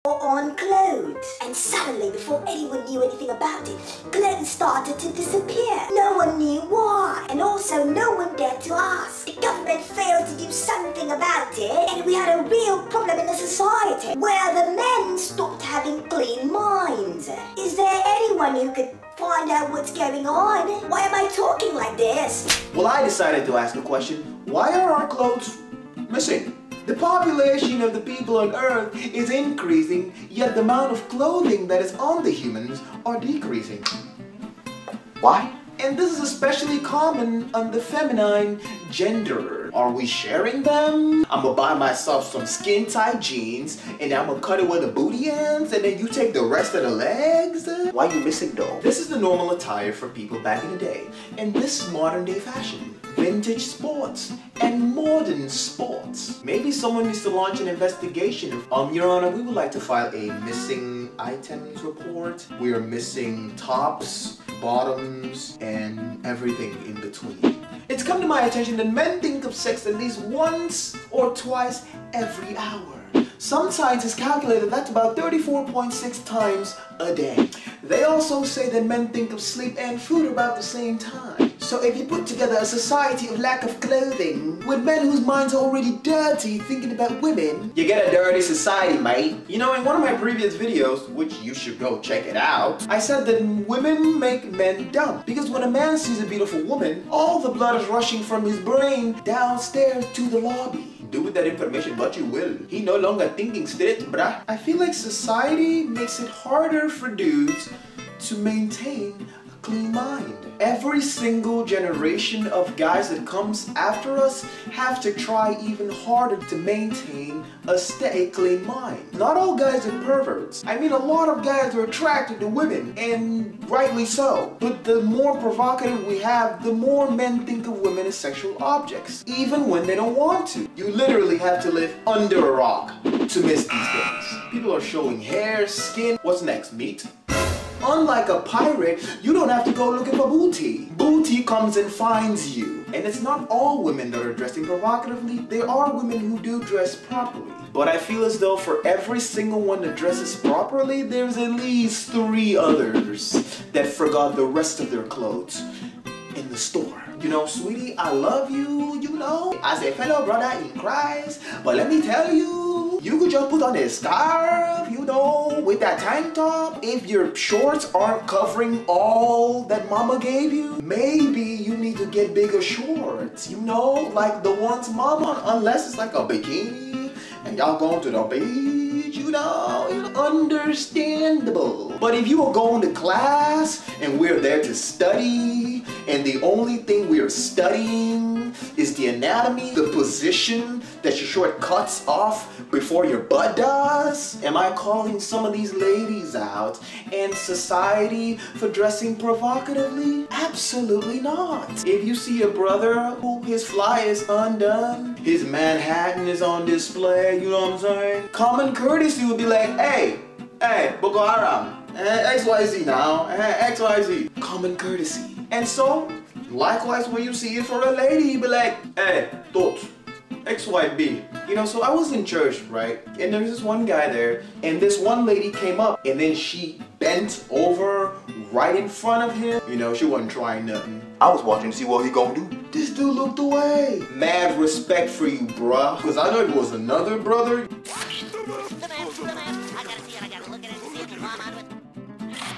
on clothes. And suddenly, before anyone knew anything about it, clothes started to disappear. No one knew why, and also no one dared to ask. The government failed to do something about it, and we had a real problem in the society where the men stopped having clean minds. Is there anyone who could find out what's going on? Why am I talking like this? Well, I decided to ask a question. Why are our clothes missing? The population of the people on Earth is increasing, yet the amount of clothing that is on the humans are decreasing. Why? And this is especially common on the feminine gender. Are we sharing them? I'm gonna buy myself some skin-tight jeans and I'm gonna cut it where the booty ends and then you take the rest of the legs? Why are you missing though? This is the normal attire for people back in the day. And this is modern day fashion. Vintage sports and modern sports. Maybe someone needs to launch an investigation. Your Honor, we would like to file a missing items report. We are missing tops, bottoms, and everything in between. It's come to my attention that men think of sex at least once or twice every hour. Some scientists calculated that's about 34.6 times a day. They also say that men think of sleep and food about the same time. So if you put together a society of lack of clothing with men whose minds are already dirty thinking about women, you get a dirty society, mate. You know, in one of my previous videos, which you should go check it out, I said that women make men dumb. Because when a man sees a beautiful woman, all the blood is rushing from his brain downstairs to the lobby. Do with that information what you will. He no longer thinking straight, bruh. I feel like society makes it harder for dudes to maintain a clean mind. Every single generation of guys that comes after us have to try even harder to maintain a stay clean mind. Not all guys are perverts. I mean, a lot of guys are attracted to women, and rightly so. But the more provocative we have, the more men think of women as sexual objects, even when they don't want to. You literally have to live under a rock to miss these things. People are showing hair, skin. What's next, meat? Unlike a pirate, you don't have to go looking for booty. Booty comes and finds you. And it's not all women that are dressing provocatively. There are women who do dress properly. But I feel as though for every single one that dresses properly, there's at least 3 others that forgot the rest of their clothes in the store. You know, sweetie, I love you, you know, as a fellow brother in Christ. But let me tell you, you could just put on a scarf, you know, with that tank top. If your shorts aren't covering all that mama gave you, maybe you need to get bigger shorts, you know, like the ones mama, unless it's like a bikini and y'all going to the beach, you know, it's understandable. But if you are going to class and we're there to study, and the only thing we are studying is the anatomy, the position that your short cuts off before your butt does, am I calling some of these ladies out and society for dressing provocatively? Absolutely not. If you see a brother who his fly is undone, his Manhattan is on display, you know what I'm saying? Common courtesy would be like, hey, Boko Haram, XYZ now, XYZ. Common courtesy. And so, likewise when you see it for a lady, you be like, hey, tot, XYB. You know, so I was in church, right? And there's this one guy there, and this one lady came up, and then she bent over right in front of him. You know, she wasn't trying nothing. I was watching to see what he gonna do. This dude looked away. Mad respect for you, bruh. Because I know if it was another brother.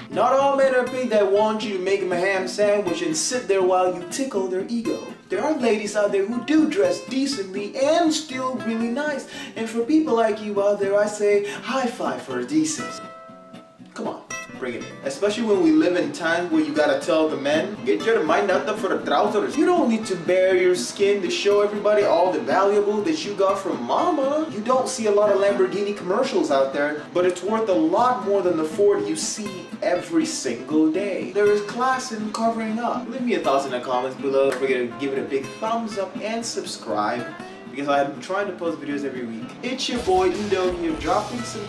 Not all men are big that want you to make them a ham sandwich and sit there while you tickle their ego. There are ladies out there who do dress decently and still really nice. And for people like you out there, I say high five for decency. Come on, bring it in. Especially when we live in times where you gotta tell the men, get your mind out there for the trousers. You don't need to bare your skin to show everybody all the valuable that you got from mama. You don't see a lot of Lamborghini commercials out there, but it's worth a lot more than the Ford you see every single day. There is class in covering up. Leave me your thoughts in the comments below. Don't forget to give it a big thumbs up and subscribe, because I'm trying to post videos every week. It's your boy Udo here, dropping some